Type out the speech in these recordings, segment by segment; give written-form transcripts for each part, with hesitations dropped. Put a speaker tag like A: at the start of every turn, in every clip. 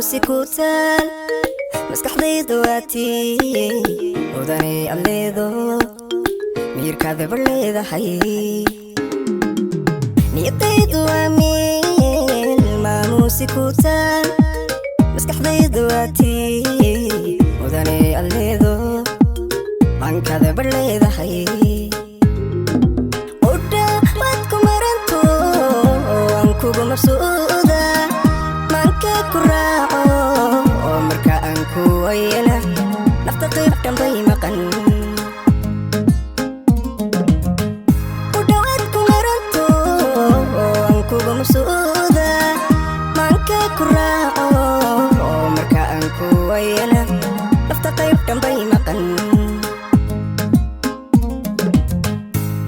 A: سكوتان مسكح ضي دواتي وداني الليدو مير كاذب الليذا حي نيطي دواميل مامو سكوتان مسكح ضي دواتي وداني الليدو من كاذب الليذا حي ودا وادكو مرنتو وانكو مبسوطة كراعو مركا أنكو ويلا نفتقر جنبي مقن ودواتكو مرنتو أنكو بمسودة مانكا كراعو مركا أنكو ويلا نفتقر جنبي مقن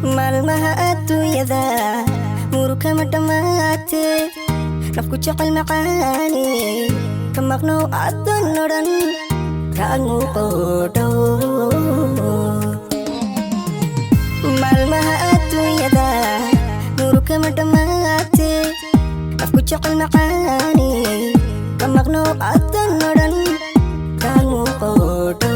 A: مالمها أدو يذا موركا مدماتي nafku jecel macaani ka maqnow adan odhan kaanu qodhow maalmaha adduunyada nuru kama dhammaate nafku jecel macaani ka maqnow adan odhan kaanu qodhow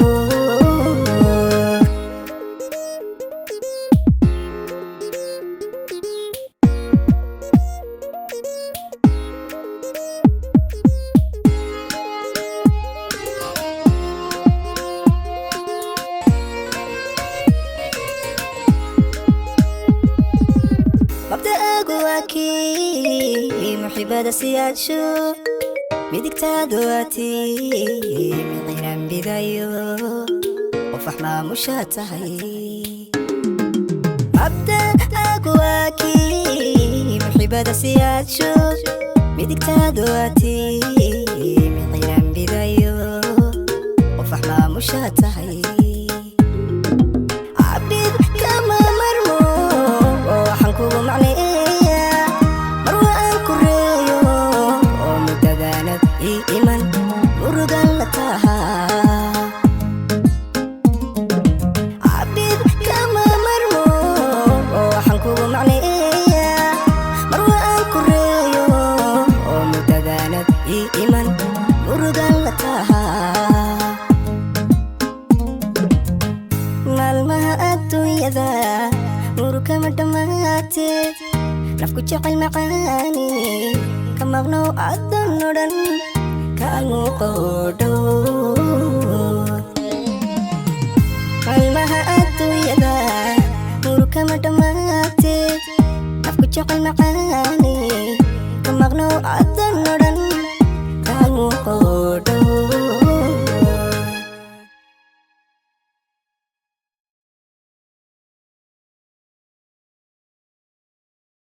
A: محبة سيادشو ميدك تادواتي من غير بدايو وفحما مشاتهي مبدأ أقواكي محبة سيادشو ميدك تادواتي من غير بدايو وفحما مشاتهي عبيد كما مرمو وحنكو معني iman murugan lataha abid kama marmo waxaan kugu macneeya marwa aan ku reeyo oo mudadaanad iman murugan lataha maalmaha adduunyada muruga ma dhammaate nafku jecel macaani ka maqnow adan odhan kaanu qodhow maalmaha adduunyada muruga ma dhammaate nafku jecel macaani ka maqnow